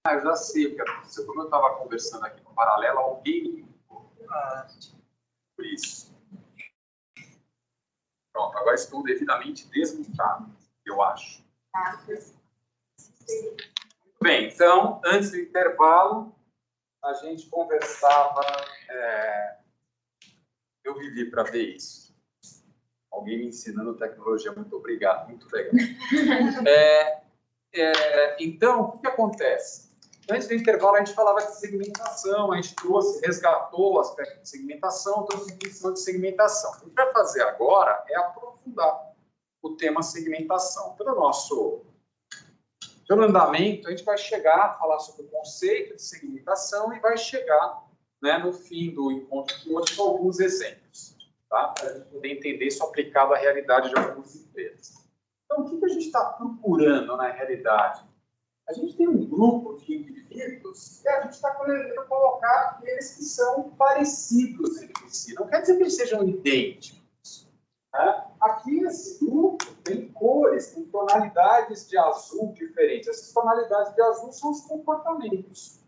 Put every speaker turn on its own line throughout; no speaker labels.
Eu já sei, porque como eu estava conversando aqui no paralelo, alguém por isso. Pronto, agora estou devidamente desmontado, eu acho. Muito bem, então, antes do intervalo, a gente conversava... eu vivi para ver isso. Alguém me ensinando tecnologia, muito obrigado, muito legal. Então, o que acontece? Antes do intervalo, a gente falava de segmentação, a gente resgatou o aspecto de segmentação, trouxe definição de segmentação. O que a gente vai fazer agora é aprofundar o tema segmentação. Pelo andamento, a gente vai chegar a falar sobre o conceito de segmentação e vai chegar, né, no fim do encontro de hoje com alguns exemplos, tá? Para a gente poder entender isso aplicado à realidade de algumas empresas. Então, o que a gente está procurando na realidade? A gente tem um grupo de indivíduos que a gente está querendo colocar aqueles que são parecidos entre si. Não quer dizer que eles sejam idênticos. Né? Aqui, esse grupo tem cores, tem tonalidades de azul diferentes. Essas tonalidades de azul são os comportamentos.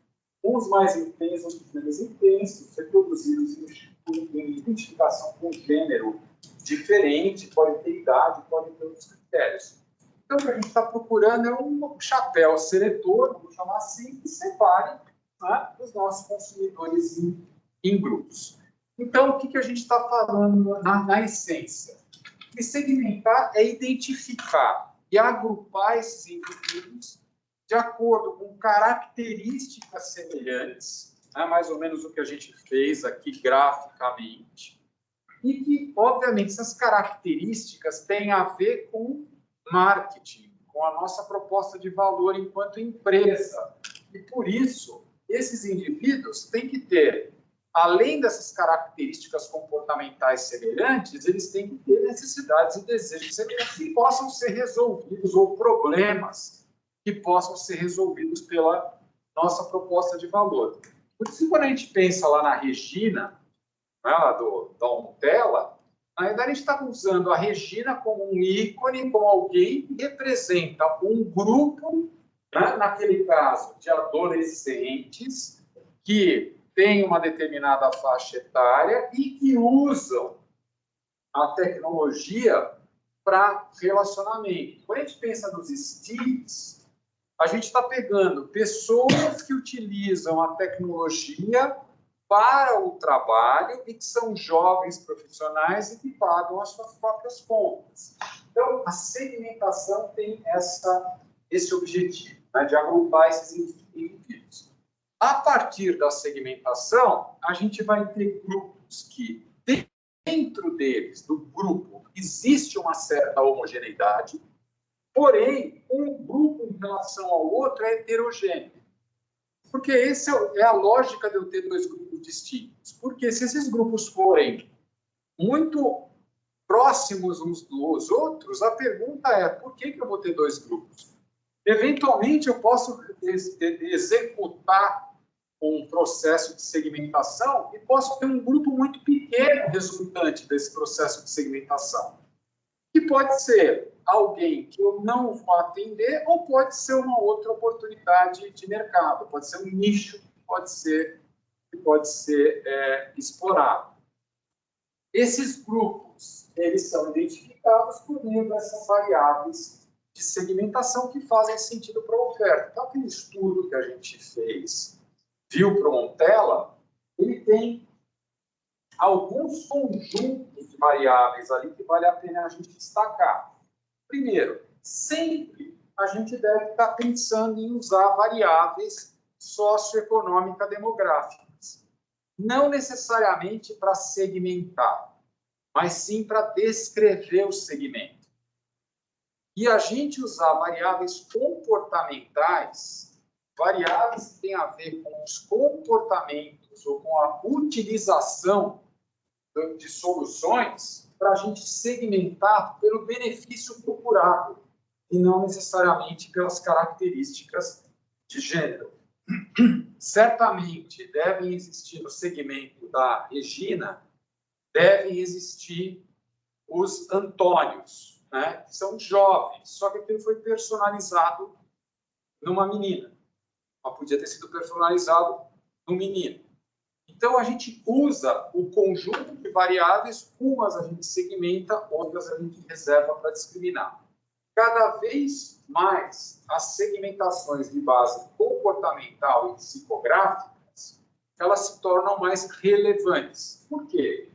Uns mais intensos, outros menos intensos, reproduzidos em identificação com gênero diferente, pode ter idade, pode ter outros critérios. Então, o que a gente está procurando é um chapéu seletor, vamos chamar assim, que separe, né, os nossos consumidores em grupos. Então, o que a gente está falando na essência? E segmentar é identificar e agrupar esses indivíduos de acordo com características semelhantes, né, mais ou menos o que a gente fez aqui graficamente, e que, obviamente, essas características têm a ver com marketing, com a nossa proposta de valor enquanto empresa. E, por isso, esses indivíduos têm que ter, além dessas características comportamentais semelhantes, eles têm que ter necessidades e desejos semelhantes que possam ser resolvidos, ou problemas que possam ser resolvidos pela nossa proposta de valor. Por isso, quando a gente pensa lá na Regina, né, lá da Ontela, na verdade, a gente está usando a Regina como um ícone, como alguém que representa um grupo, né, naquele caso, de adolescentes que têm uma determinada faixa etária e que usam a tecnologia para relacionamento. Quando a gente pensa nos STIs, a gente está pegando pessoas que utilizam a tecnologia para o trabalho e que são jovens profissionais e que pagam as suas próprias contas. Então, a segmentação tem esse objetivo, né, de agrupar esses indivíduos. A partir da segmentação, a gente vai ter grupos que, dentro deles, do grupo, existe uma certa homogeneidade, porém, um grupo em relação ao outro é heterogêneo. Porque essa é a lógica de eu ter dois grupos distintos. Porque se esses grupos forem muito próximos uns dos outros, a pergunta é, por que eu vou ter dois grupos? Eventualmente, eu posso executar um processo de segmentação e posso ter um grupo muito pequeno resultante desse processo de segmentação. Que pode ser alguém que eu não vou atender ou pode ser uma outra oportunidade de mercado, pode ser um nicho que pode ser explorado. Esses grupos, eles são identificados por meio dessas variáveis de segmentação que fazem sentido para a oferta. Então, aquele estudo que a gente fez, viu para o Ontela, ele tem alguns conjuntos de variáveis ali que vale a pena a gente destacar. Primeiro, sempre a gente deve estar pensando em usar variáveis socioeconômicas demográficas. Não necessariamente para segmentar, mas sim para descrever o segmento. E a gente usar variáveis comportamentais, variáveis que têm a ver com os comportamentos ou com a utilização de soluções, para a gente segmentar pelo benefício procurado e não necessariamente pelas características de gênero. Certamente devem existir no segmento da Regina, devem existir os Antônios, né, que são jovens, só que aquilo foi personalizado numa menina. mas podia ter sido personalizado no menino. Então, a gente usa o conjunto de variáveis, umas a gente segmenta, outras a gente reserva para discriminar. Cada vez mais, as segmentações de base comportamental e psicográficas, elas se tornam mais relevantes. Por quê?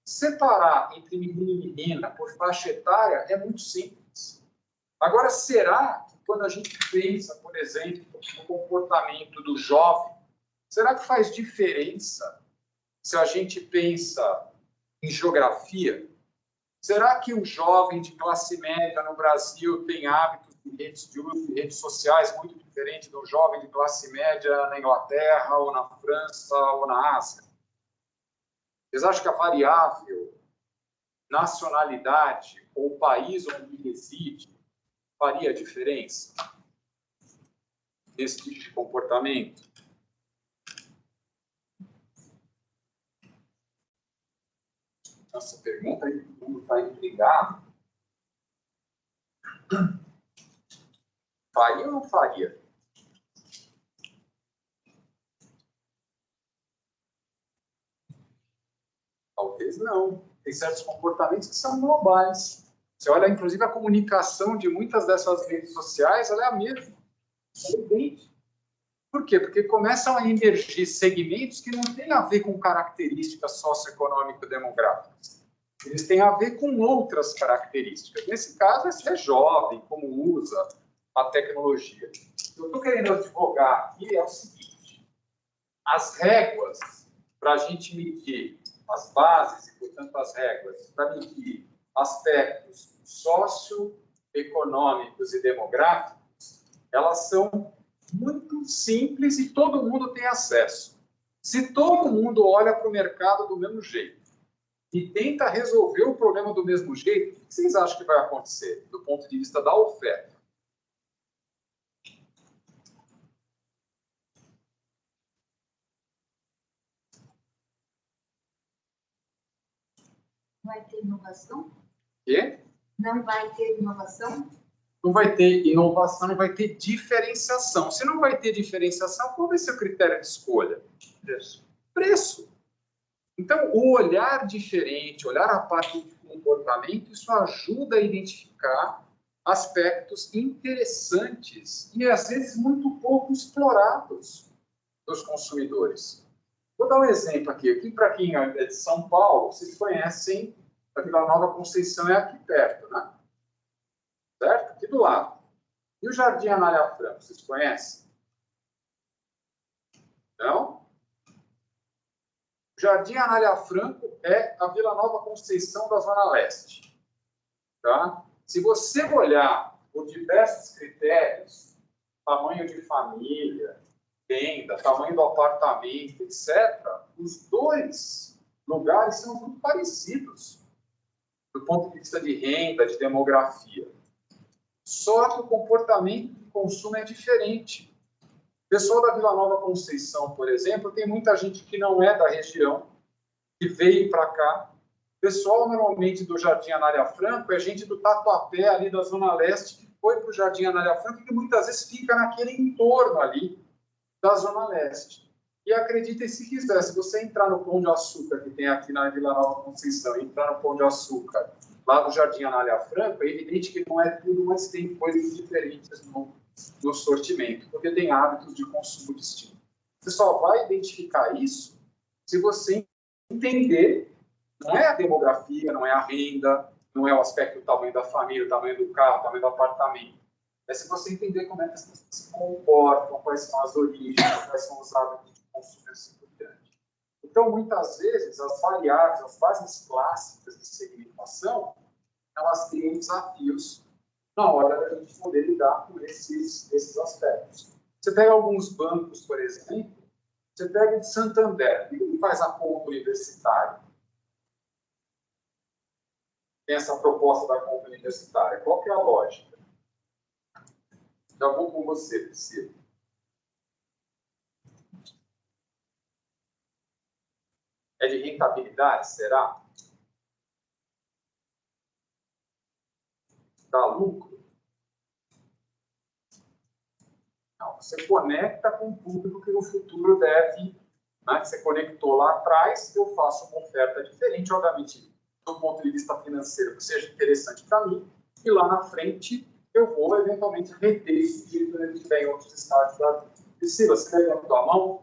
Separar entre menino e menina por faixa etária é muito simples. Agora, será que quando a gente pensa, por exemplo, no comportamento do jovem, será que faz diferença se a gente pensa em geografia? Será que um jovem de classe média no Brasil tem hábitos de uso de redes sociais muito diferente do jovem de classe média na Inglaterra, ou na França, ou na Ásia? Vocês acham que a variável nacionalidade ou país onde reside faria diferença nesse tipo de comportamento? Essa pergunta aí, todo mundo está intrigado. Faria ou não faria? Talvez não. Tem certos comportamentos que são globais. Você olha, inclusive, a comunicação de muitas dessas redes sociais, ela é a mesma. É idêntica. Por quê? Porque começam a emergir segmentos que não têm a ver com características socioeconômico-demográficas. Eles têm a ver com outras características. Nesse caso, é ser jovem, como usa a tecnologia. O que eu estou querendo advogar aqui é o seguinte: as réguas para a gente medir, as bases e, portanto, as regras para medir aspectos socioeconômicos e demográficos, elas são muito simples e todo mundo tem acesso. Se todo mundo olha para o mercado do mesmo jeito e tenta resolver o problema do mesmo jeito, o que vocês acham que vai acontecer do ponto de vista da oferta?
Vai ter inovação?
Quê?
Não vai ter inovação?
Não vai ter inovação, não vai ter diferenciação. Se não vai ter diferenciação, qual vai ser o critério de escolha?
Preço.
Preço. Então, o olhar diferente, olhar a parte de comportamento, isso ajuda a identificar aspectos interessantes e, às vezes, muito pouco explorados dos consumidores. Vou dar um exemplo aqui. Aqui, para quem é de São Paulo, vocês conhecem a Vila Nova Conceição, é aqui perto, né? Certo? Aqui do lado. E o Jardim Anália Franco, vocês conhecem? Não? O Jardim Anália Franco é a Vila Nova Conceição da Zona Leste. Tá? Se você olhar por diversos critérios, tamanho de família, renda, tamanho do apartamento, etc., os dois lugares são muito parecidos do ponto de vista de renda, de demografia. Só que o comportamento de consumo é diferente. O pessoal da Vila Nova Conceição, por exemplo, tem muita gente que não é da região, que veio para cá. O pessoal, normalmente, do Jardim Anália Franco é gente do Tatuapé, ali da Zona Leste, que foi para o Jardim Anália Franco e que muitas vezes fica naquele entorno ali da Zona Leste. E acreditem se quiser, se você entrar no Pão de Açúcar, que tem aqui na Vila Nova Conceição, entrar no Pão de Açúcar, lá do Jardim Anália Franco, é evidente que não é tudo, mas tem coisas diferentes no sortimento, porque tem hábitos de consumo distintos. Você só vai identificar isso se você entender, não é a demografia, não é a renda, não é o aspecto do tamanho da família, o tamanho do carro, o tamanho do apartamento. É se você entender como é que as pessoas se comportam, quais são as origens, quais são os hábitos de consumo e assim por diante. Então, muitas vezes, as variáveis, as bases clássicas de segmentação, elas criam desafios na hora da gente poder lidar com esses aspectos. Você pega alguns bancos, por exemplo, você pega o de Santander, o que faz a conta universitária? Tem essa proposta da conta universitária. Qual que é a lógica? Já vou com você, Priscila. É de rentabilidade, será? Dá lucro? Não, Você conecta com um público que no futuro deve, né, que você conectou lá atrás, eu faço uma oferta diferente, obviamente, do ponto de vista financeiro, que seja interessante para mim, e lá na frente eu vou, eventualmente, reter esse dinheiro quando ele estiver em outros estágios da vida. Priscila, você levantou a mão?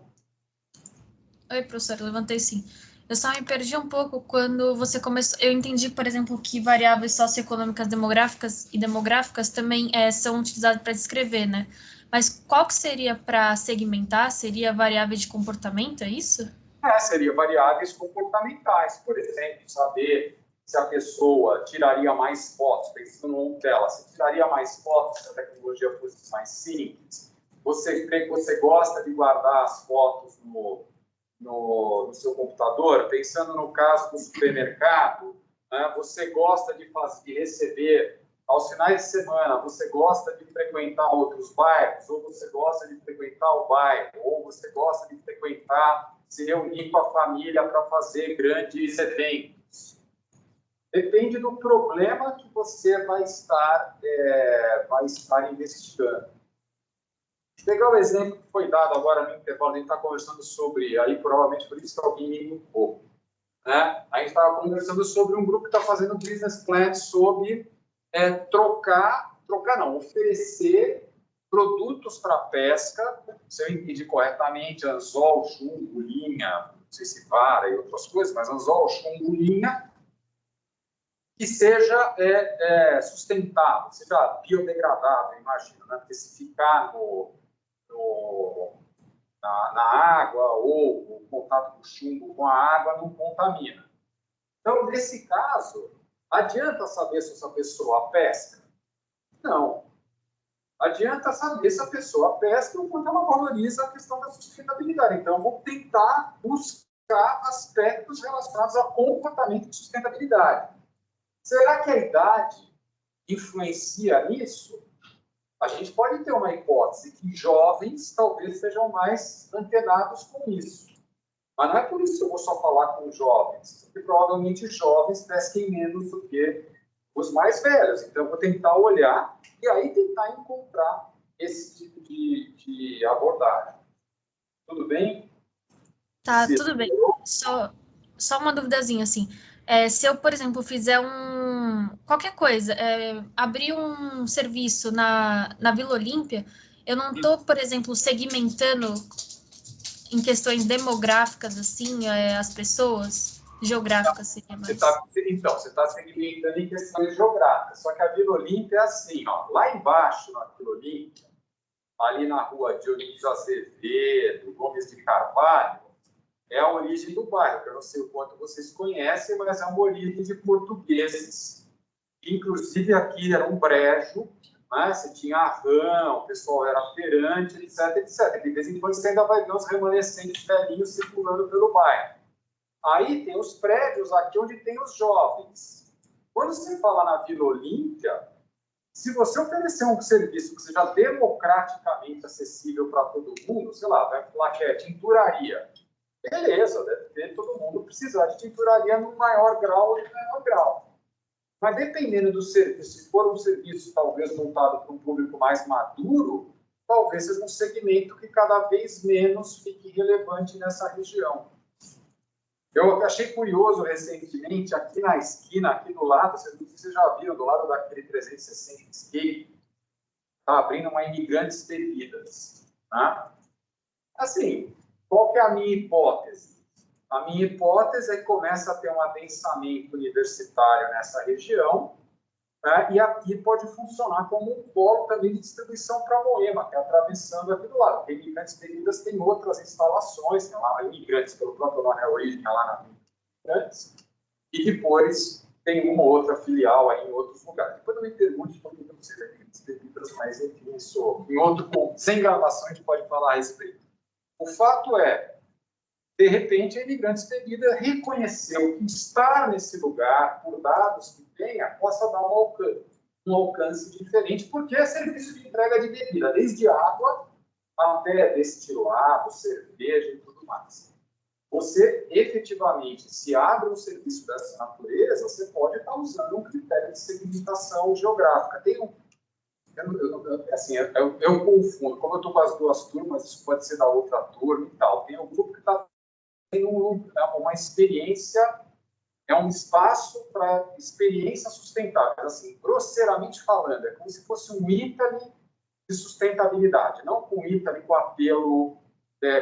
Oi, professor, levantei sim. Eu só me perdi um pouco quando você começou. Eu entendi, por exemplo, que variáveis socioeconômicas demográficas também são utilizadas para descrever, né? Mas qual que seria para segmentar? Seria variável de comportamento, é isso?
Seria variáveis comportamentais, por exemplo, saber se a pessoa tiraria mais fotos, pensando no dela, se tiraria mais fotos se a tecnologia fosse mais simples. Você gosta de guardar as fotos no seu computador, pensando no caso do supermercado, né? Você gosta de receber aos finais de semana, você gosta de frequentar outros bairros, ou você gosta de frequentar o bairro, ou você gosta de frequentar, se reunir com a família para fazer grandes eventos. Depende do problema que você vai estar investigando. Vou pegar o exemplo que foi dado agora no intervalo, a gente está conversando sobre, aí provavelmente por isso que alguém me um pouco, né? A gente estava conversando sobre um grupo que está fazendo business plan sobre oferecer produtos para pesca, se eu entendi corretamente, anzol, chumbo, linha, não sei se vara e outras coisas, mas anzol, chumbo, linha, que seja sustentável, seja biodegradável, imagino, né? Porque se ficar na água ou o contato do chumbo com a água não contamina. Então, nesse caso, adianta saber se essa pessoa pesca? Não. Adianta saber se a pessoa pesca ou quando ela valoriza a questão da sustentabilidade. Então, eu vou tentar buscar aspectos relacionados ao comportamento de sustentabilidade. Será que a idade influencia nisso? A gente pode ter uma hipótese que jovens talvez sejam mais antenados com isso. Mas não é por isso que eu vou só falar com jovens, porque provavelmente jovens pesquem menos do que os mais velhos. Então, eu vou tentar olhar e aí tentar encontrar esse tipo de abordagem. Tudo bem?
Tá, tudo bem. Só uma duvidazinha, assim. Se eu, por exemplo, fizer qualquer coisa, abrir um serviço na Vila Olímpia, eu não estou, por exemplo, segmentando em questões demográficas, assim, as pessoas, geográficas seria mais.
Você está segmentando em questões geográficas, só que a Vila Olímpia é assim, ó, lá embaixo na Vila Olímpia, ali na rua Dionísio Azevedo, Gomes de Carvalho, é a origem do bairro, que eu não sei o quanto vocês conhecem, mas é uma origem de portugueses. Inclusive, aqui era um brejo, né? Você tinha a rã, o pessoal era feirante, etc, etc. De vez em quando você ainda vai ver os remanescentes velhinhos circulando pelo bairro. Aí tem os prédios aqui onde tem os jovens. Quando você fala na Vila Olímpia, se você oferecer um serviço que seja democraticamente acessível para todo mundo, sei lá, vai falar que é tinturaria. Beleza, deve ter todo mundo precisar de tinturaria no maior grau ou no menor grau. Mas dependendo do serviço, se for um serviço talvez voltado para um público mais maduro, talvez seja um segmento que cada vez menos fique relevante nessa região. Eu achei curioso recentemente, aqui na esquina, aqui do lado, vocês já viram, do lado daquele 360 Escape, está abrindo uma Imigrantes Bebidas. Tá? Assim, qual que é a minha hipótese? A minha hipótese é que começa a ter um adensamento universitário nessa região, né? E aqui pode funcionar como um polo também de distribuição para Moema, que é atravessando aqui do lado. Porque Imigrantes Bebidas tem outras instalações, tem lá Imigrantes, pelo próprio nome, a origem é lá na Imigrantes, e depois tem uma ou outra filial aí em outros lugares. Depois eu me pergunte por que eu não sei Imigrantes Bebidas, mas enfim, isso em outro ponto, sem gravação a gente pode falar a respeito. O fato é, de repente, a Imigrantes Bebida reconheceu que estar nesse lugar, por dados que tenha, possa dar um alcance diferente, porque é serviço de entrega de bebida, desde água até destilado, cerveja e tudo mais. Você, efetivamente, se abre um serviço dessa natureza, você pode estar usando um critério de segmentação geográfica. eu confundo. Como eu estou com as duas turmas, isso pode ser da outra turma e tal. Tem um grupo que está tendo uma experiência, é um espaço para experiências sustentáveis. Assim, grosseiramente falando, é como se fosse um Italy de sustentabilidade, não com Italy com apelo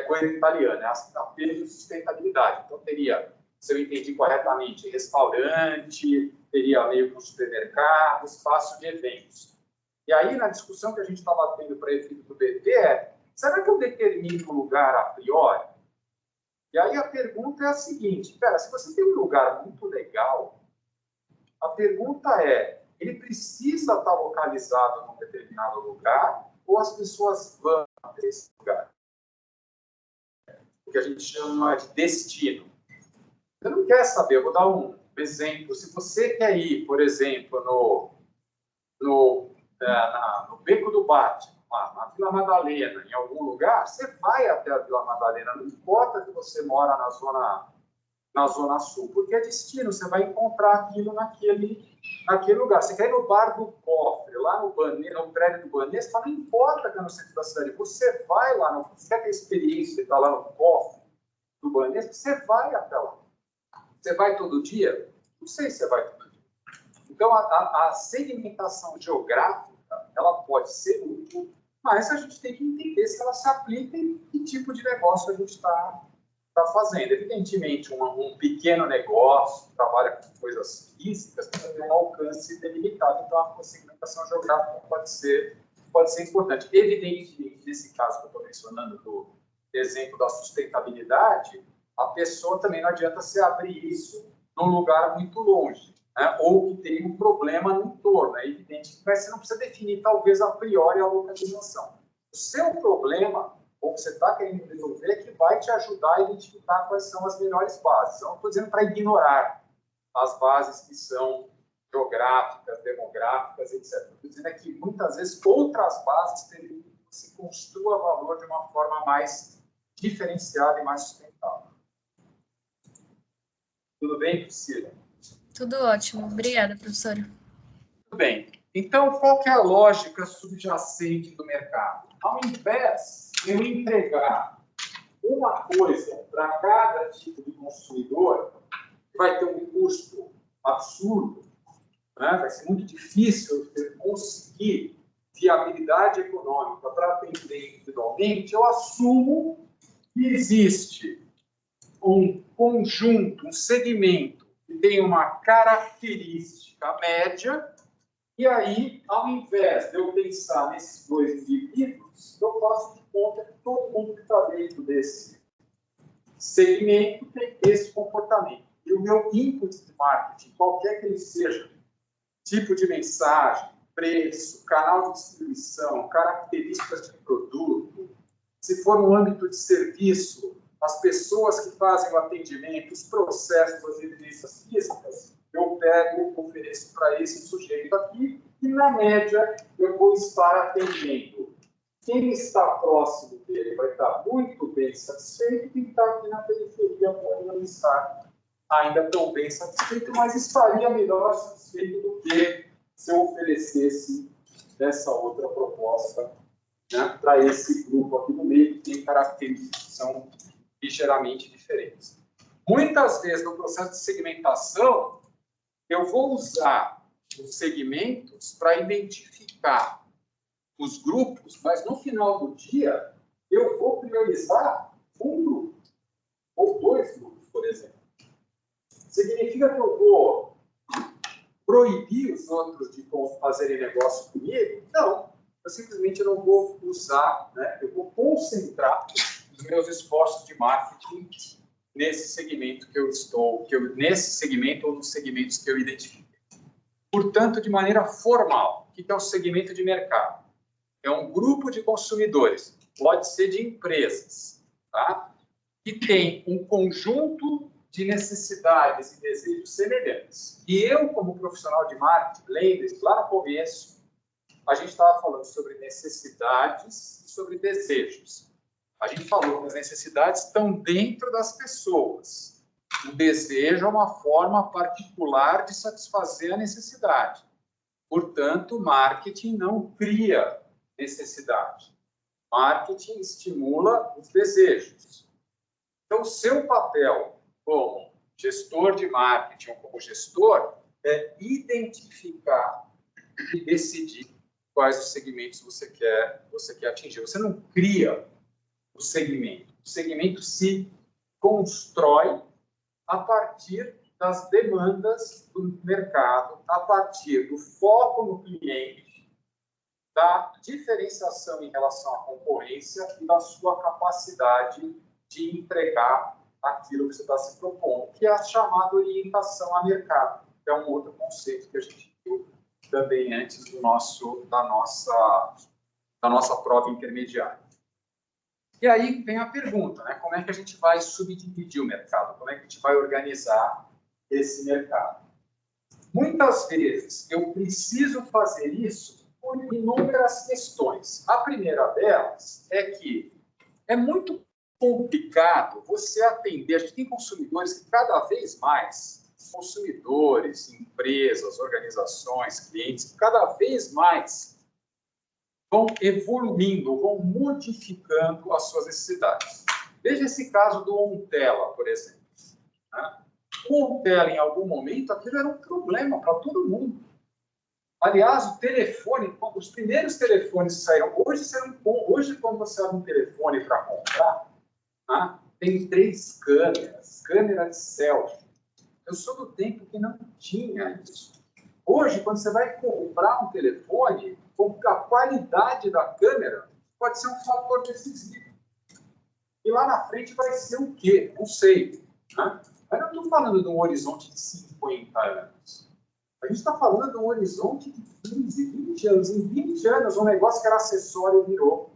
coisa italiana, é apelo de sustentabilidade. Então, teria, se eu entendi corretamente, restaurante, teria meio que um supermercado, espaço de eventos. E aí, na discussão que a gente estava tendo para a equipe do BT, será que eu determino o lugar a priori? E aí a pergunta é a seguinte, cara, se você tem um lugar muito legal, a pergunta é, ele precisa estar localizado num determinado lugar ou as pessoas vão até esse lugar? O que a gente chama de destino. Você não quer saber, eu vou dar um exemplo. Se você quer ir, por exemplo, no Beco do Batman, na Vila Madalena, em algum lugar, você vai até a Vila Madalena, não importa que você mora na Zona Sul, porque é destino, você vai encontrar aquilo naquele lugar. Você quer ir no Bar do Cofre, lá no prédio do Banespa, não importa que é no centro da cidade, você vai lá, você quer ter experiência de estar lá no Cofre do Banespa, você vai até lá. Você vai todo dia? Não sei se você vai todo dia. Então, a segmentação geográfica, ela pode ser útil, mas a gente tem que entender se ela se aplica em que tipo de negócio a gente está fazendo. Evidentemente, um pequeno negócio que trabalha com coisas físicas tem um alcance delimitado, então a segmentação geográfica pode ser importante. Evidentemente, nesse caso que eu estou mencionando do exemplo da sustentabilidade, a pessoa também não adianta se abrir isso num lugar muito longe, né? Ou que tem um problema no entorno. É evidente que você não precisa definir, talvez, a priori, a localização. O seu problema, ou que você está querendo resolver, é que vai te ajudar a identificar quais são as melhores bases. Eu não estou dizendo para ignorar as bases que são geográficas, demográficas, etc. Estou dizendo que, muitas vezes, outras bases permitem que você construa valor de uma forma mais diferenciada e mais sustentável. Tudo bem, Priscila?
Tudo ótimo. Obrigada, professora.
Tudo bem. Então, qual que é a lógica subjacente do mercado? Ao invés de eu entregar uma coisa para cada tipo de consumidor, que vai ter um custo absurdo, né? Vai ser muito difícil eu conseguir viabilidade econômica para atender individualmente, eu assumo que existe um conjunto, um segmento que tem uma característica média, e aí, ao invés de eu pensar nesses dois indivíduos, eu faço de conta que todo mundo que está dentro desse segmento tem esse comportamento. E o meu input de marketing, qualquer que ele seja, tipo de mensagem, preço, canal de distribuição, características de produto, se for no âmbito de serviço, as pessoas que fazem o atendimento, os processos, as evidências físicas, eu pego, ofereço para esse sujeito aqui e, na média, eu vou estar atendendo. Quem está próximo dele vai estar muito bem satisfeito e quem está aqui na periferia pode não estar ainda tão bem satisfeito, mas estaria melhor satisfeito do que se eu oferecesse essa outra proposta, né, para esse grupo aqui no meio, que tem características que são ligeiramente diferentes. Muitas vezes, no processo de segmentação, eu vou usar os segmentos para identificar os grupos, mas no final do dia, eu vou priorizar um grupo, ou dois grupos, por exemplo. Significa que eu vou proibir os outros de fazerem negócio comigo? Não. Eu simplesmente não vou usar, né? Eu vou concentrar os meus esforços de marketing nesse segmento nesse segmento ou nos segmentos que eu identifiquei. Portanto, de maneira formal, o que é o segmento de mercado? É um grupo de consumidores, pode ser de empresas, tá? Que tem um conjunto de necessidades e desejos semelhantes. E eu, como profissional de marketing, lembre-se, lá no começo, a gente estava falando sobre necessidades e sobre desejos. A gente falou que as necessidades estão dentro das pessoas. O desejo é uma forma particular de satisfazer a necessidade. Portanto, marketing não cria necessidade. Marketing estimula os desejos. Então, o seu papel como gestor de marketing ou como gestor é identificar e decidir quais os segmentos você quer atingir. Você não cria o segmento. O segmento se constrói a partir das demandas do mercado, a partir do foco no cliente, da diferenciação em relação à concorrência e da sua capacidade de entregar aquilo que você está se propondo, que é a chamada orientação a mercado, que é um outro conceito que a gente viu também antes da nossa prova intermediária. E aí vem a pergunta, né? Como é que a gente vai subdividir o mercado? Como é que a gente vai organizar esse mercado? Muitas vezes eu preciso fazer isso por inúmeras questões. A primeira delas é que é muito complicado você atender. A gente tem consumidores que cada vez mais, consumidores, empresas, organizações, clientes, cada vez mais vão evoluindo, vão modificando as suas necessidades. Veja esse caso do Ontela, por exemplo. Né? O Ontela, em algum momento, aquilo era um problema para todo mundo. Aliás, o telefone, os primeiros telefones saíram. Hoje, quando você abre um telefone para comprar, né, tem 3 câmeras, câmera de selfie. Eu sou do tempo que não tinha isso. Hoje, quando você vai comprar um telefone, a qualidade da câmera pode ser um fator decisivo. E lá na frente vai ser o quê? Não sei. Né? Mas não estou falando de um horizonte de 50 anos. A gente está falando de um horizonte de 15, 20 anos. Em 20 anos, um negócio que era acessório virou,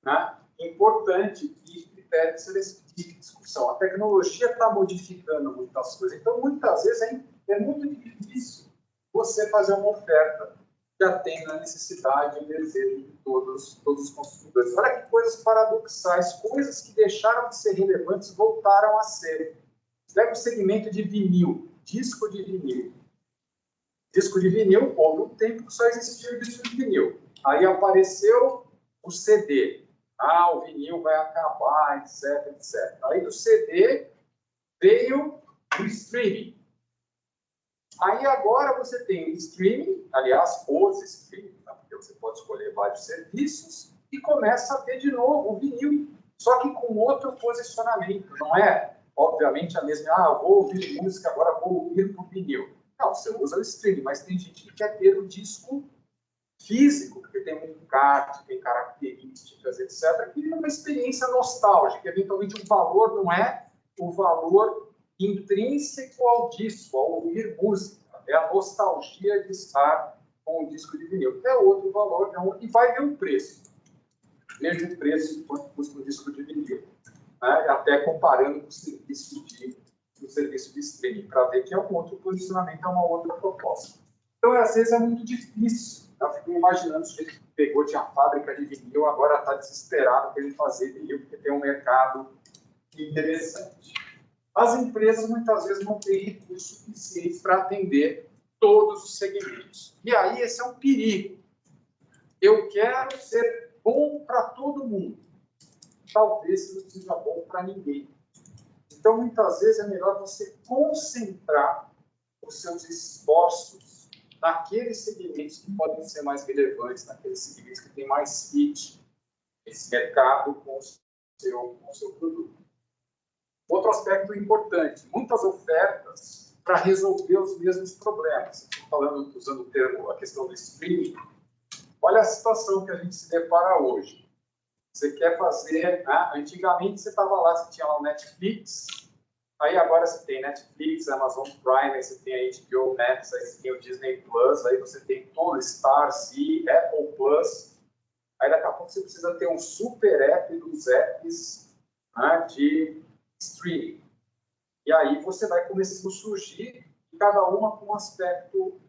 né? Importante e critério de discussão. A tecnologia está modificando muitas coisas. Então, muitas vezes, é muito difícil você fazer uma oferta que atenda a necessidade e desejo de todos os consumidores. Olha que coisas paradoxais, coisas que deixaram de ser relevantes voltaram a ser. Pega o segmento de vinil, disco de vinil. Disco de vinil, houve um tempo que só existia o disco de vinil. Aí apareceu o CD. O vinil vai acabar, etc, etc. Aí do CD veio o streaming. Aí agora você tem o streaming, aliás, os streaming, tá? Porque você pode escolher vários serviços, e começa a ter de novo o vinil, só que com outro posicionamento. Não é, obviamente, a mesma, eu vou ouvir música, agora vou ouvir por vinil. Não, você usa o streaming, mas tem gente que quer ter o disco físico, porque tem um encarte, tem características, etc., que é uma experiência nostálgica. Eventualmente, o valor não é o valor intrínseco ao disco, ao ouvir música. É a nostalgia de estar com o disco de vinil. É outro valor, e vai ver o preço. Mesmo preço quanto custa o disco de vinil. Né? Até comparando com o serviço de streaming, para ver que é um outro posicionamento, é uma outra proposta. Então, às vezes, é muito difícil. Eu fico imaginando se ele pegou, tinha fábrica de vinil, agora está desesperado para ele fazer vinil, porque tem um mercado interessante. As empresas, muitas vezes, não têm recursos suficientes para atender todos os segmentos. E aí, esse é um perigo. Eu quero ser bom para todo mundo. Talvez não seja bom para ninguém. Então, muitas vezes, é melhor você concentrar os seus esforços naqueles segmentos que podem ser mais relevantes, naqueles segmentos que têm mais fit esse mercado com o seu produto. Outro aspecto importante, muitas ofertas para resolver os mesmos problemas. Estou usando o termo, a questão do streaming. Olha a situação que a gente se depara hoje. Você quer fazer, né? Antigamente você estava lá, você tinha lá o Netflix, aí agora você tem Netflix, Amazon Prime, aí você tem a HBO Max, aí você tem o Disney Plus, aí você tem todo o Stars e Apple Plus. Aí daqui a pouco você precisa ter um super app dos apps, né, de streaming. E aí você vai começando a surgir, cada uma com um aspecto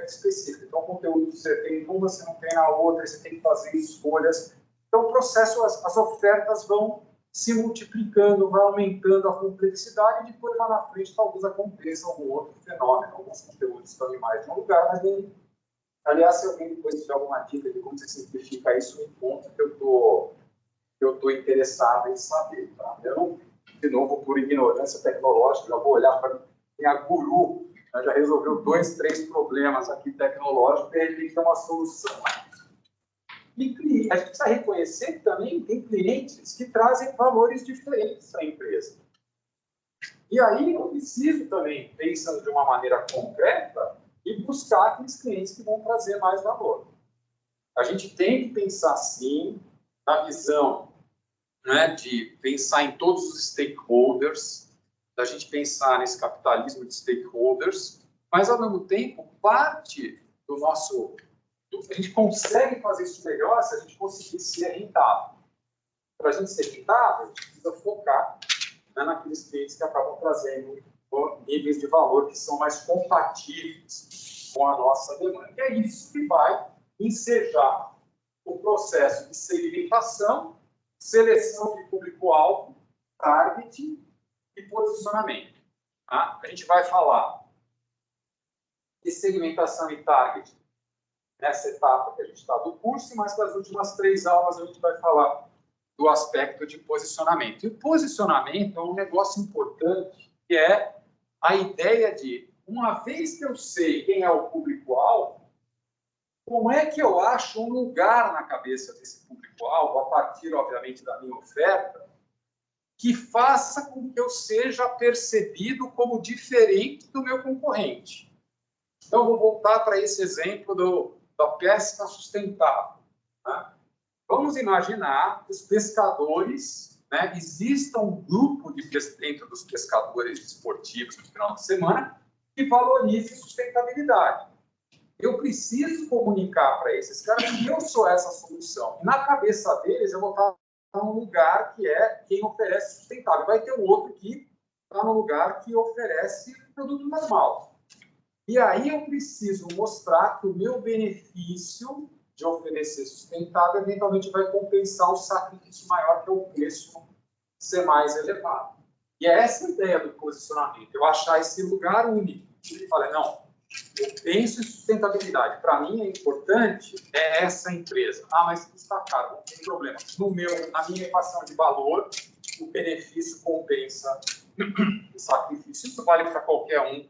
específico. Então, o conteúdo que você tem em uma, você não tem na outra, você tem que fazer escolhas. Então, o processo, as ofertas vão se multiplicando, vai aumentando a complexidade, e depois lá na frente talvez aconteça algum outro fenômeno. Alguns conteúdos estão em mais de um lugar, mas Aliás, se alguém depois tiver alguma dica de como você simplifica isso, me conta que eu estou interessado em saber. Tá? Eu não, de novo, por ignorância tecnológica, já vou olhar para minha guru, né, já resolveu 2, 3 problemas aqui tecnológicos, de repente tem uma solução. E a gente precisa reconhecer que também tem clientes que trazem valores diferentes à empresa. E aí eu preciso também, pensando de uma maneira concreta, e buscar aqueles clientes que vão trazer mais valor. A gente tem que pensar, sim, na visão, né, de pensar em todos os stakeholders, da gente pensar nesse capitalismo de stakeholders, mas, ao mesmo tempo, parte do nosso... A gente consegue fazer isso melhor se a gente conseguir ser rentável. Para a gente ser rentável, a gente precisa focar, né, naqueles clientes que acabam trazendo níveis de valor que são mais compatíveis com a nossa demanda. E é isso que vai ensejar o processo de segmentação, seleção de público-alvo, targeting e posicionamento. Tá? A gente vai falar de segmentação e targeting nessa etapa que a gente está do curso, mas nas últimas 3 aulas a gente vai falar do aspecto de posicionamento. E o posicionamento é um negócio importante, que é a ideia de, uma vez que eu sei quem é o público-alvo, como é que eu acho um lugar na cabeça desse público-alvo, a partir, obviamente, da minha oferta, que faça com que eu seja percebido como diferente do meu concorrente. Então, vou voltar para esse exemplo da pesca sustentável. Né? Vamos imaginar que os pescadores, né, exista um grupo dentro dos pescadores esportivos no final de semana que valorize sustentabilidade. Eu preciso comunicar para esses caras que eu sou essa solução. E na cabeça deles, eu vou estar num lugar que é quem oferece sustentável. Vai ter um outro que está no lugar que oferece produto normal. E aí eu preciso mostrar que o meu benefício de oferecer sustentável eventualmente vai compensar o sacrifício maior, que é o preço ser mais elevado. E é essa a ideia do posicionamento, eu achar esse lugar único. E falar, não, eu penso em sustentabilidade. Para mim é importante essa empresa. Ah, mas custa caro, não tem problema. Na minha equação de valor, o benefício compensa o sacrifício. Isso vale para qualquer um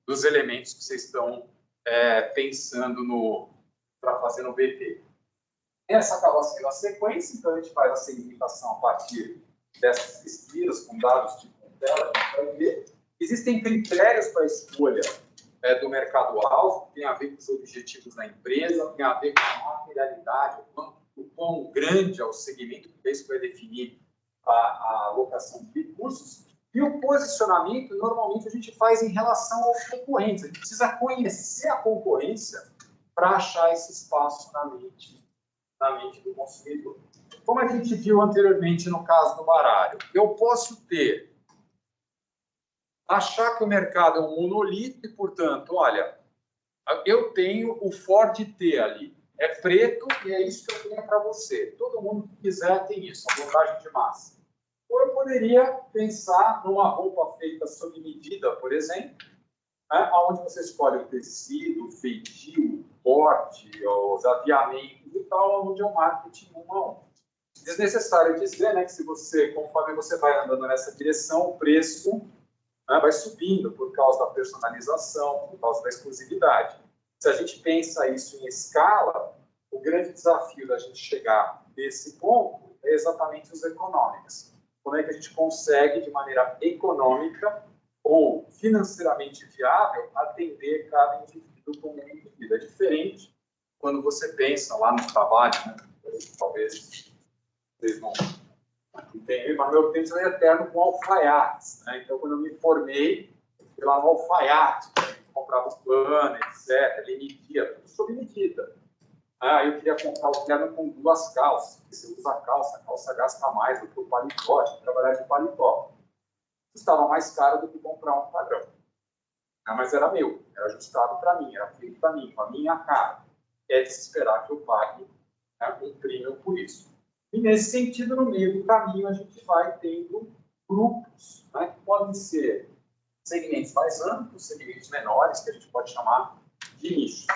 dos elementos que vocês estão pensando para fazer no BP. Essa acaba sendo a sequência, então a gente faz a segmentação a partir dessas pesquisas com dados de Contela, a gente vai ver. Existem critérios para a escolha do mercado-alvo, que tem a ver com os objetivos da empresa, tem a ver com a materialidade, o quão grande é o segmento, porque isso vai definir a alocação de recursos. E o posicionamento, normalmente, a gente faz em relação aos concorrentes. A gente precisa conhecer a concorrência para achar esse espaço na mente do consumidor. Como a gente viu anteriormente no caso do baralho, eu posso achar que o mercado é um monolito e, portanto, olha, eu tenho o Ford T ali, é preto e é isso que eu tenho para você. Todo mundo que quiser tem isso, a montagem de massa. Ou eu poderia pensar numa roupa feita sob medida, por exemplo, né, onde você escolhe o tecido, o feitio, o corte, os aviamentos e tal, onde é um marketing 1 a 1. Desnecessário dizer, né, que se você, conforme você vai andando nessa direção, o preço, né, vai subindo por causa da personalização, por causa da exclusividade. Se a gente pensa isso em escala, o grande desafio da gente chegar nesse ponto é exatamente os econômicos. Como é que a gente consegue, de maneira econômica ou financeiramente viável, atender cada indivíduo como um indivíduo. É diferente quando você pensa lá no trabalho, né? Talvez vocês não entendem, mas meu tempo é eterno com alfaiates. Né? Então, quando eu me formei, eu fui lá no alfaiate, comprava os planos, etc., ele media, tudo sob medida. Eu queria comprar o terno com 2 calças, porque você usa a calça gasta mais do que o paletó, de trabalhar de paletó. Custava mais caro do que comprar um padrão. Mas era meu, era ajustado para mim, era feito para mim, com a minha cara. É de se esperar que eu pague, né, um prêmio por isso. E nesse sentido, no meio do caminho, a gente vai tendo grupos, né, que podem ser segmentos mais amplos, segmentos menores, que a gente pode chamar de nichos.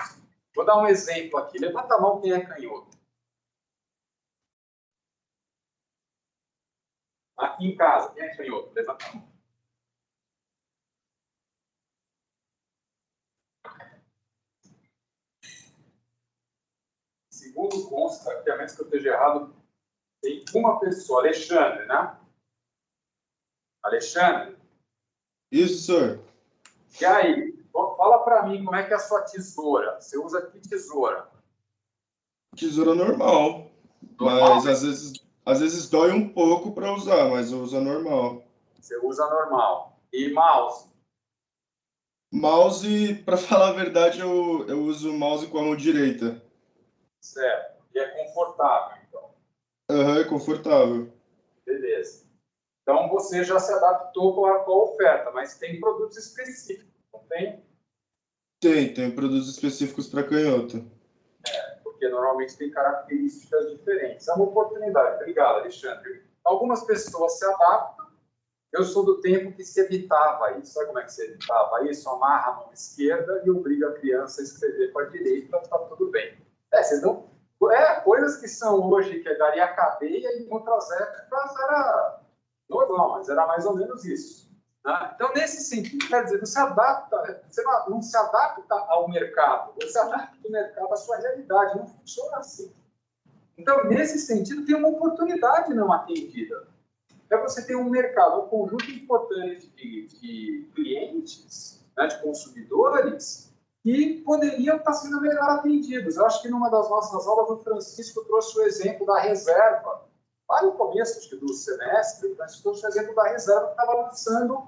Vou dar um exemplo aqui. Levanta a mão quem é canhoto. Aqui em casa, quem é canhoto? Levanta a mão. Segundo consta, que a menos que eu esteja errado, tem uma pessoa, Alexandre, né? Alexandre?
Isso, senhor.
E aí, fala para mim como é que é a sua tesoura. Você usa que tesoura?
Tesoura normal. Mas às vezes dói um pouco para usar, mas eu uso a normal.
Você usa normal. E mouse?
Mouse, para falar a verdade, eu uso o mouse com a mão direita.
Certo. E é confortável, então.
Aham, é confortável.
Beleza. Então, você já se adaptou com a oferta, mas tem produtos específicos, não tem?
Tem produtos específicos para canhoto.
Porque normalmente tem características diferentes. É uma oportunidade. Obrigado, Alexandre. Algumas pessoas se adaptam. Eu sou do tempo que se evitava isso. Sabe como é que se evitava isso? Amarra a mão esquerda e obriga a criança a escrever com a direita, está tudo bem. Vocês não... coisas que são hoje, que daria cadeia, e em outras épocas era normal, mas era mais ou menos isso. Né? Então, nesse sentido, quer dizer, você não se adapta ao mercado, você adapta o mercado à sua realidade, não funciona assim. Então, nesse sentido, tem uma oportunidade não atendida. Você tem um mercado, um conjunto importante de clientes, né, de consumidores, que poderiam estar sendo melhor atendidos. Eu acho que numa das nossas aulas, o Francisco trouxe o exemplo da reserva. Lá no começo do semestre, o Francisco trouxe o exemplo da reserva, que estava lançando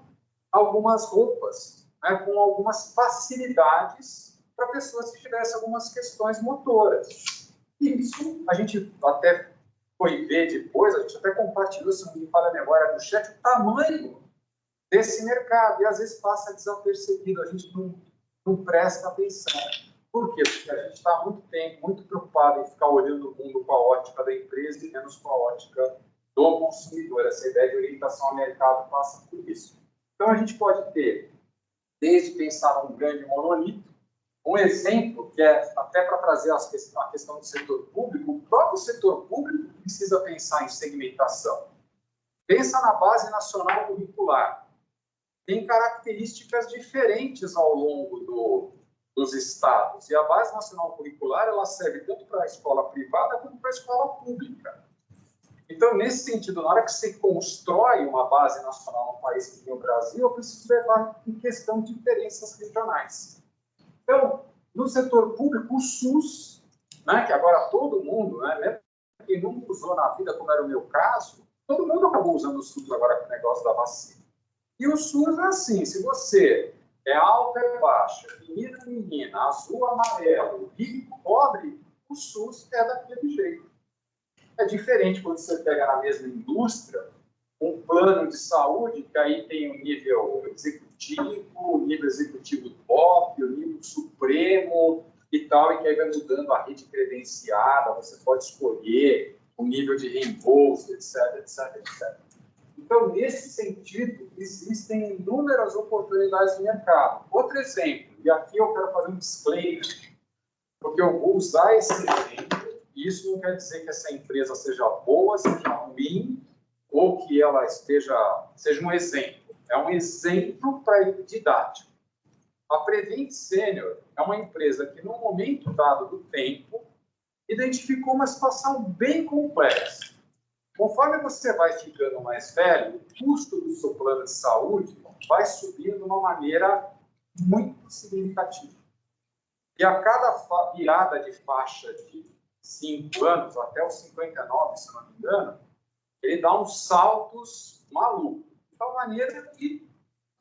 algumas roupas, né, com algumas facilidades para pessoas que tivessem algumas questões motoras. E isso a gente até foi ver depois, a gente até compartilhou, se não me falha a memória, no chat, o tamanho desse mercado. E às vezes passa desapercebido, a gente não presta atenção. Por quê? Porque a gente está há muito tempo muito preocupado em ficar olhando o mundo com a ótica da empresa e menos com a ótica do consumidor. Essa ideia de orientação ao mercado passa por isso. Então, a gente pode ter, desde pensar num grande monolito, um exemplo que é, até para trazer a questão do setor público, o próprio setor público precisa pensar em segmentação. Pensa na base nacional curricular. Tem características diferentes ao longo dos estados. E a base nacional curricular ela serve tanto para a escola privada quanto para a escola pública. Então, nesse sentido, na hora que você constrói uma base nacional no país que tem o Brasil, eu preciso levar em questão diferenças regionais. Então, no setor público, o SUS, né, que agora todo mundo, né, quem nunca usou na vida, como era o meu caso, todo mundo acabou usando o SUS agora com o negócio da vacina. E o SUS é assim, se você é alto, é baixo, menina, azul, amarelo, rico, pobre, o SUS é daquele jeito. É diferente quando você pega na mesma indústria um plano de saúde, que aí tem o nível executivo, o nível executivo top, o nível supremo e tal, e que aí vai mudando a rede credenciada, você pode escolher o nível de reembolso, etc, etc, etc. Então, nesse sentido, existem inúmeras oportunidades de mercado. Outro exemplo, e aqui eu quero fazer um disclaimer, porque eu vou usar esse exemplo, e isso não quer dizer que essa empresa seja boa, seja ruim, ou que ela seja um exemplo. É um exemplo para didático. A Prevent Senior é uma empresa que, num momento dado do tempo, identificou uma situação bem complexa. Conforme você vai ficando mais velho, o custo do seu plano de saúde vai subindo de uma maneira muito significativa. E a cada virada de faixa de 5 anos, até os 59, se não me engano, ele dá uns saltos malucos. De tal maneira que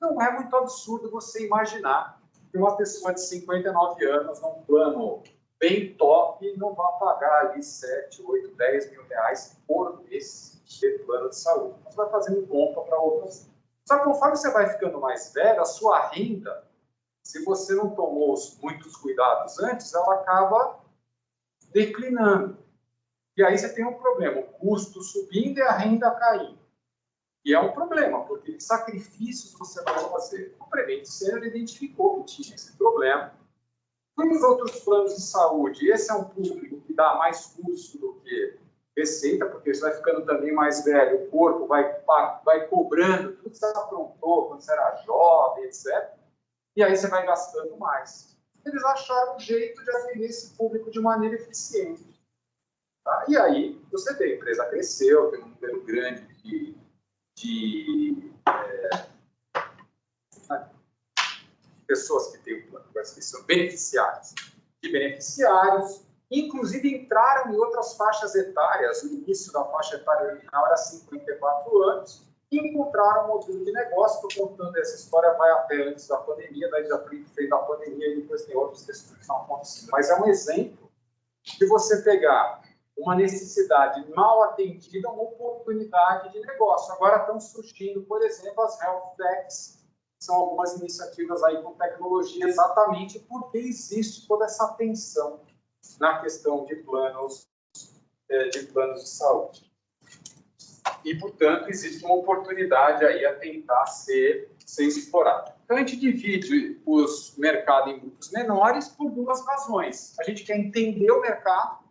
não é muito absurdo você imaginar que uma pessoa de 59 anos, num plano bem top, não vai pagar ali 7, 8, 10 mil reais por mês de plano de saúde. Você vai fazendo conta para outras. Só que conforme você vai ficando mais velho, a sua renda, se você não tomou muitos cuidados antes, ela acaba declinando. E aí você tem um problema, o custo subindo e a renda caindo. E é um problema, porque que sacrifícios você vai fazer? O Prevent Senior identificou que tinha esse problema, E os outros planos de saúde? Esse é um público que dá mais custo do que receita, porque você vai ficando também mais velho, o corpo vai cobrando tudo que você aprontou quando você era jovem, etc. E aí você vai gastando mais. Eles acharam um jeito de atender esse público de maneira eficiente. Tá? E aí, você vê, a empresa cresceu, tem um número grande de pessoas que têm o plano, que são beneficiários. De beneficiários, inclusive entraram em outras faixas etárias. O início da faixa etária original era 54 anos, e encontraram um modelo de negócio. Estou contando essa história, vai até antes da pandemia, daí já fez da pandemia e depois tem outras questões que estão acontecendo. Mas é um exemplo de você pegar uma necessidade mal atendida, uma oportunidade de negócio. Agora estão surgindo, por exemplo, as health techs, são algumas iniciativas aí com tecnologia, exatamente porque existe toda essa tensão na questão de planos de saúde. E, portanto, existe uma oportunidade aí a tentar ser explorada. Então, a gente divide os mercados em grupos menores por duas razões. A gente quer entender o mercado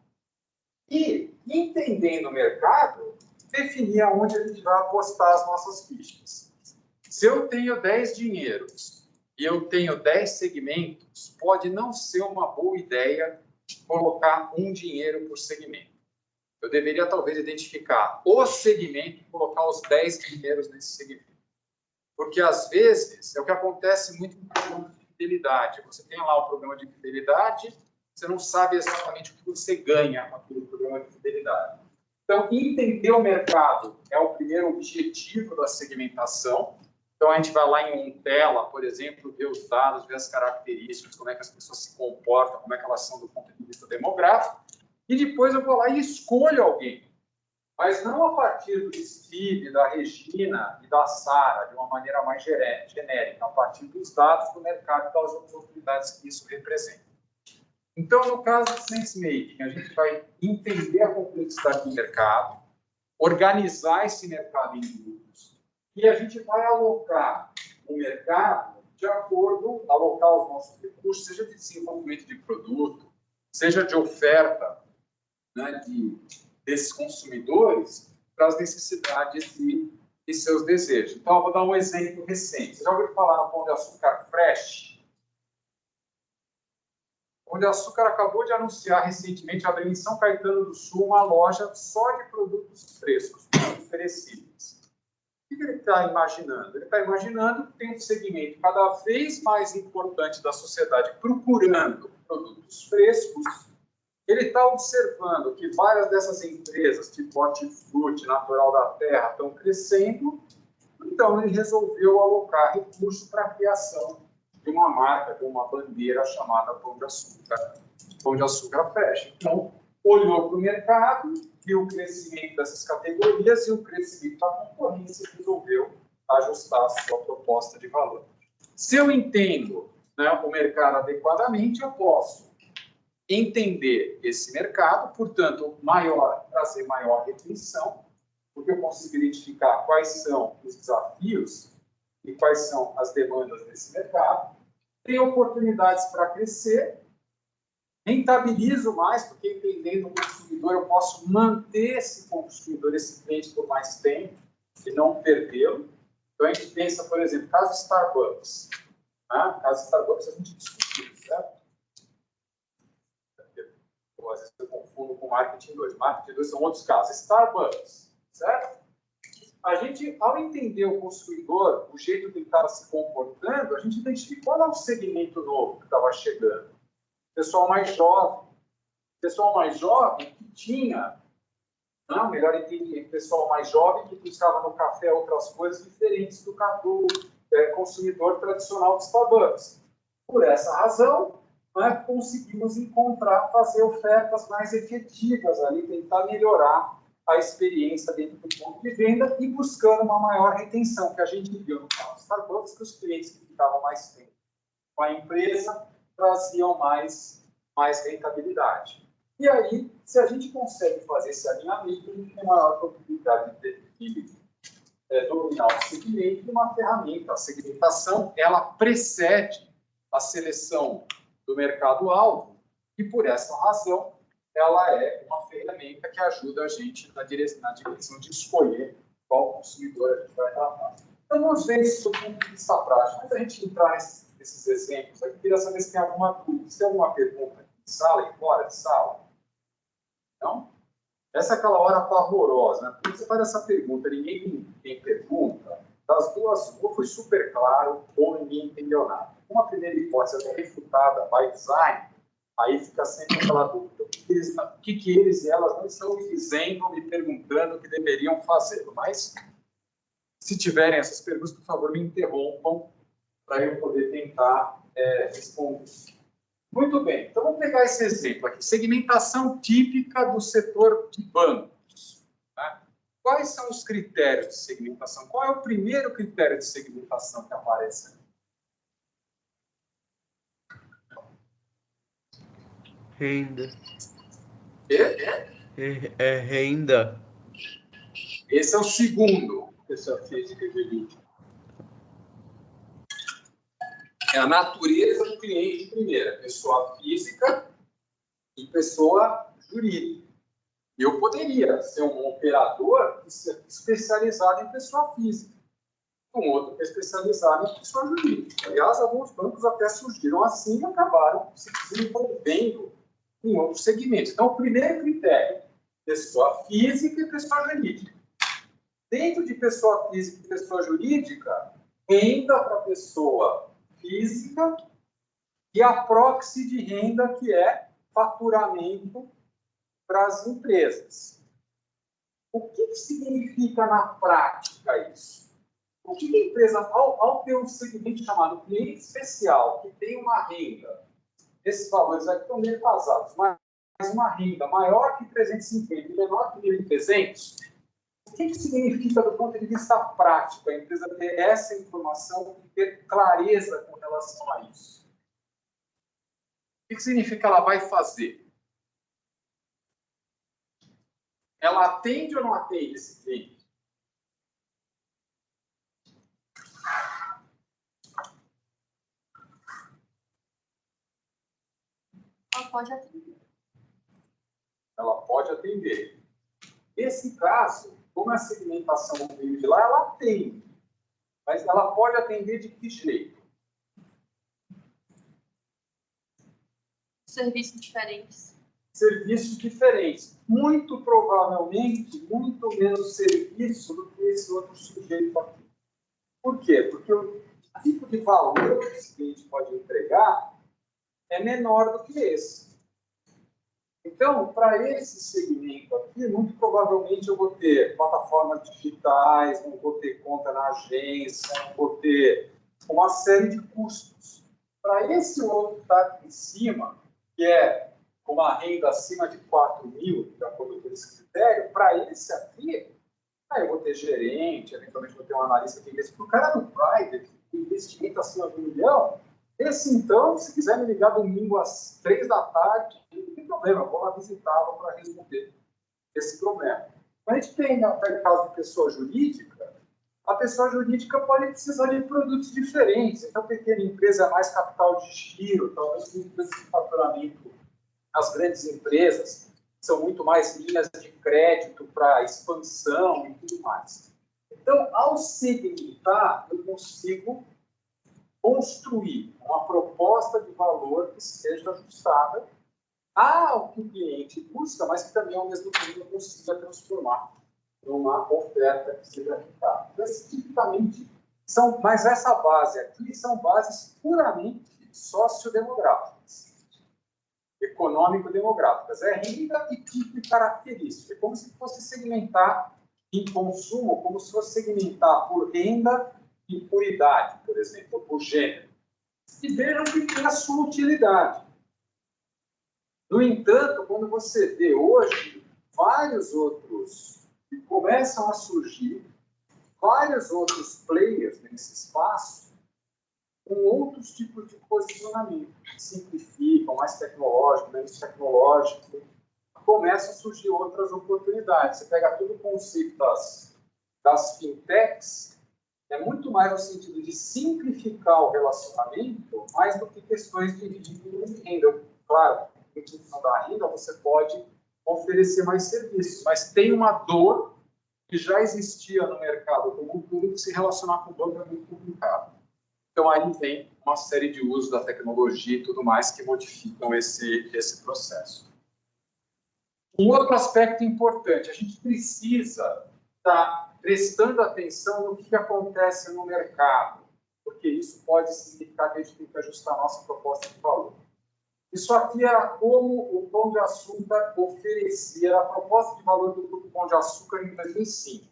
e, entendendo o mercado, definir aonde a gente vai apostar as nossas fichas. Se eu tenho 10 dinheiros e eu tenho 10 segmentos, pode não ser uma boa ideia colocar um dinheiro por segmento. Eu deveria, talvez, identificar o segmento e colocar os 10 dinheiros nesse segmento. Porque, às vezes, é o que acontece muito com o programa de fidelidade. Você tem lá o programa de fidelidade, você não sabe exatamente o que você ganha com aquele programa de fidelidade. Então, entender o mercado é o primeiro objetivo da segmentação. Então, a gente vai lá em Tela, por exemplo, ver os dados, ver as características, como é que as pessoas se comportam, como é que elas são do ponto de vista demográfico. E depois eu vou lá e escolho alguém. Mas não a partir do Steve, da Regina e da Sara, de uma maneira mais genérica, a partir dos dados do mercado e das oportunidades que isso representa. Então, no caso do Sense Making, a gente vai entender a complexidade do mercado, organizar esse mercado em grupos, e a gente vai alocar o mercado de acordo, alocar os nossos recursos, seja de desenvolvimento de produto, seja de oferta, né, desses consumidores para as necessidades e seus desejos. Então, eu vou dar um exemplo recente. Você já ouviu falar no Pão de Açúcar Fresh? O Pão de Açúcar acabou de anunciar recentemente, abriu em São Caetano do Sul, uma loja só de produtos frescos, produtos perecíveis. O que ele está imaginando? Ele está imaginando que tem um segmento cada vez mais importante da sociedade procurando produtos frescos. Ele está observando que várias dessas empresas, tipo Hortifruti, Natural da Terra, estão crescendo. Então, ele resolveu alocar recursos para a criação de uma marca, de uma bandeira chamada Pão de Açúcar Fresh. Então, olhou para o mercado, viu o crescimento dessas categorias e o crescimento da concorrência e resolveu ajustar a sua proposta de valor. Se eu entendo, né, o mercado adequadamente, eu posso entender esse mercado, portanto, trazer maior retenção, porque eu consigo identificar quais são os desafios e quais são as demandas desse mercado, tenho oportunidades para crescer, rentabilizo mais, porque entendendo o consumidor, eu posso manter esse consumidor, esse cliente por mais tempo e não perdê-lo. Então, a gente pensa, por exemplo, caso Starbucks. Né? Caso Starbucks, a gente discutiu, certo? Às vezes eu confundo com Marketing 2. Marketing 2 são outros casos. Starbucks, certo? A gente, ao entender o consumidor, o jeito que ele estava se comportando, a gente identificou qual é o segmento novo que estava chegando. Pessoal mais jovem. Pessoal mais jovem que tinha, não, melhor entender, pessoal mais jovem que buscava no café outras coisas diferentes do consumidor tradicional de Starbucks. Por essa razão, né, conseguimos fazer ofertas mais efetivas ali, tentar melhorar a experiência dentro do ponto de venda e buscando uma maior retenção, que a gente viu no caso do Starbucks, que os clientes que ficavam mais tempo com a empresa traziam mais rentabilidade. E aí, se a gente consegue fazer esse alinhamento, a gente tem maior probabilidade de dominar o segmento de uma ferramenta. A segmentação, ela precede a seleção do mercado-alvo, e por essa razão ela é uma ferramenta que ajuda a gente na direção de escolher qual consumidor a gente vai tratar. Então, vamos ver isso do ponto de vista prático. Antes da gente entrar nesses exemplos, eu queria saber se tem alguma dúvida, se tem alguma pergunta aqui em sala e fora de sala. Não? Essa é aquela hora pavorosa, né? Quando você faz essa pergunta, ninguém tem pergunta, das duas, ou foi super claro, ou ninguém entendeu nada. Uma primeira hipótese é refutada by design, aí fica sempre aquela dúvida. O que eles e elas não estão me dizendo, me perguntando o que deveriam fazer. Mas, se tiverem essas perguntas, por favor, me interrompam para eu poder tentar responder. Muito bem, então vamos pegar esse exemplo aqui. Segmentação típica do setor de bancos. Né? Quais são os critérios de segmentação? Qual é o primeiro critério de segmentação que aparece aqui?
Renda.
É
Renda.
Esse é o segundo, pessoa física e jurídica. É a natureza do cliente primeiro, pessoa física e pessoa jurídica. Eu poderia ser um operador especializado em pessoa física, um outro que é especializado em pessoa jurídica. Aliás, alguns bancos até surgiram assim e acabaram se desenvolvendo em outros segmentos. Então, o primeiro critério, pessoa física e pessoa jurídica. Dentro de pessoa física e pessoa jurídica, renda para pessoa física e a proxy de renda, que é faturamento para as empresas. O que significa na prática isso? O que a empresa, ao ter um segmento chamado cliente especial, que tem uma renda, esses valores aqui estão meio vazados, mas uma renda maior que 350 e menor que 1.300, o que significa do ponto de vista prático a empresa ter essa informação e ter clareza com relação a isso? O que significa que ela vai fazer? Ela atende ou não atende esse cliente?
Ela pode atender.
Ela pode atender. Nesse caso, como a segmentação veio de lá, ela atende. Mas ela pode atender de que jeito?
Serviços diferentes.
Serviços diferentes. Muito provavelmente, muito menos serviço do que esse outro sujeito aqui. Por quê? Porque o tipo de valor que esse cliente pode entregar é menor do que esse. Então, para esse segmento aqui, muito provavelmente eu vou ter plataformas digitais, não vou ter conta na agência, não vou ter uma série de custos. Para esse outro que está aqui em cima, que é uma renda acima de 4.000, de acordo com esse critério, para esse aqui, aí eu vou ter gerente, eventualmente vou ter um analista que investe. Para o cara do private, investimento acima de 1 milhão, esse, então, se quiser me ligar domingo às 3 da tarde, não tem problema, eu vou lá visitá-lo para resolver esse problema. Quando a gente tem, no caso de pessoa jurídica, a pessoa jurídica pode precisar de produtos diferentes. Então, pequena empresa é mais capital de giro, talvez empresas de faturamento. As grandes empresas são muito mais linhas de crédito para expansão e tudo mais. Então, ao segmentar, eu consigo construir uma proposta de valor que seja ajustada ao que o cliente busca, mas que também, ao mesmo tempo, consiga transformar numa oferta que seja rentável. Então, tipicamente, mas essa base aqui são bases puramente sociodemográficas, econômico-demográficas. É renda e tipo e característica. É como se fosse segmentar em consumo, como se fosse segmentar por renda e por idade, por exemplo, por gênero. E vejam que tem a sua utilidade. No entanto, quando você vê hoje vários outros que começam a surgir, vários outros players nesse espaço, com outros tipos de posicionamento, que simplificam, mais tecnológico, menos tecnológico, começam a surgir outras oportunidades. Você pega todo o conceito das fintechs, é muito mais no sentido de simplificar o relacionamento, mais do que questões de vínculo de renda. Claro, em função da renda, você pode oferecer mais serviços, mas tem uma dor que já existia no mercado como um todo, que se relacionar com o banco é muito complicado. Então, aí vem uma série de usos da tecnologia e tudo mais que modificam esse processo. Um outro aspecto importante, a gente precisa estar prestando atenção no que acontece no mercado, porque isso pode significar que a gente tem que ajustar a nossa proposta de valor. Isso aqui era como o Pão de Açúcar oferecia a proposta de valor do Grupo Pão de Açúcar em 2005.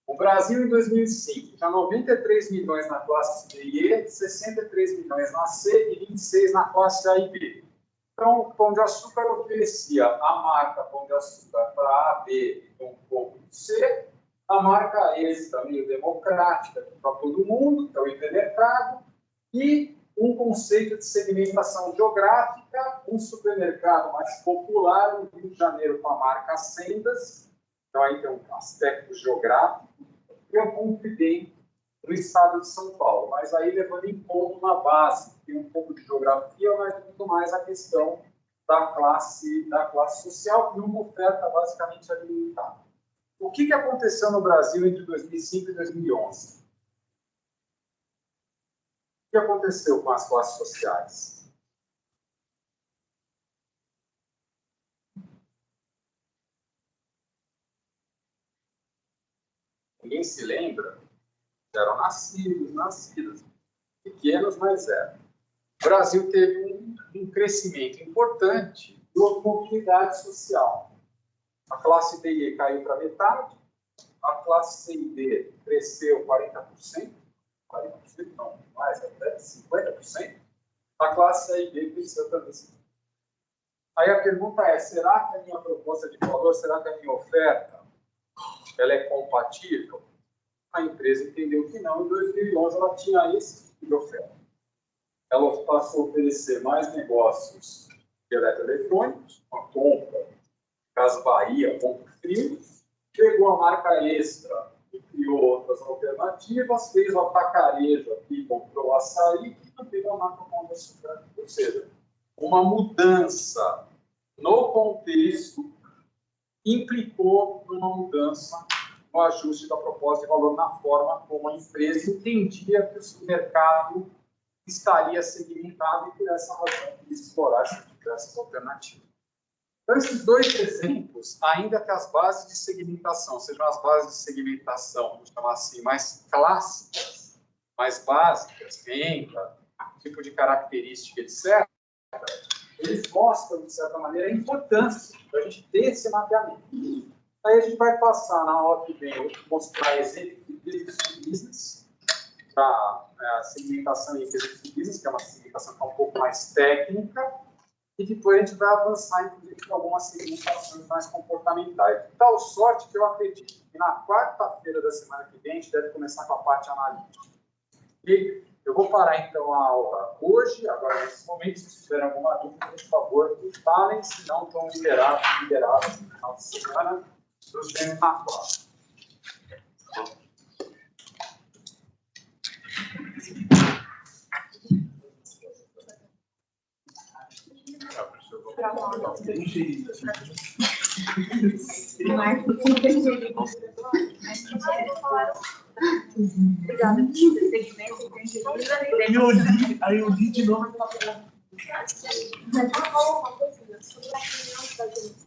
O Brasil, em 2005, tinha 93 milhões na classe B e E, 63 milhões na C e 26 na classe A e B. Então, o Pão de Açúcar oferecia a marca Pão de Açúcar para A, B e um pouco de C, a marca Extra, meio democrática, para todo mundo, que é o hipermercado, e um conceito de segmentação geográfica, um supermercado mais popular no Rio de Janeiro com a marca Sendas, então aí tem um aspecto geográfico, e a Confidem no estado de São Paulo, mas aí levando em conta uma base, tem um pouco de geografia, mas muito mais a questão da classe social e uma oferta basicamente alimentar. O que aconteceu no Brasil entre 2005 e 2011? O que aconteceu com as classes sociais? Ninguém se lembra? Eram nascidas, pequenos, mas eram. O Brasil teve um crescimento importante de mobilidade social. A classe D e E caiu para metade, a classe C e D cresceu 40%, 40% não, mais, até 50%, a classe A e B cresceu também 50%. Aí a pergunta é, será que a minha proposta de valor, será que a minha oferta, ela é compatível? A empresa entendeu que não, em 2011 ela tinha esse tipo de oferta. Ela passou a oferecer mais negócios de eletroeletrônicos, uma compra, Casa Bahia, Ponto Frio, chegou a marca Extra e criou outras alternativas, fez o atacarejo aqui, comprou o açaí e também a marca Pão de Açúcar. Ou seja, uma mudança no contexto implicou numa mudança no ajuste da proposta de valor na forma como a empresa entendia que o mercado estaria segmentado e por essa razão quis explorar essas alternativas. Então, esses dois exemplos, ainda que as bases de segmentação sejam as bases de segmentação, vamos chamar assim, mais clássicas, mais básicas, renda, tipo de característica, etc., eles mostram, de certa maneira, a importância da gente ter esse mapeamento. Aí a gente vai passar na aula que vem, mostrar exemplos de business, para a segmentação em business to business, que é uma segmentação que é um pouco mais técnica, e depois a gente vai avançar, inclusive, com algumas segmentações mais comportamentais. De tal sorte que eu acredito que na quarta-feira da semana que vem a gente deve começar com a parte analítica. E eu vou parar, então, a aula hoje, agora, nesse momento, se tiverem alguma dúvida, por favor, falem, se não estão liberados no final de semana, nos vemos na classe.
Obrigada.
Aí eu li de novo.
Mas uma coisa sobre a reunião da gente.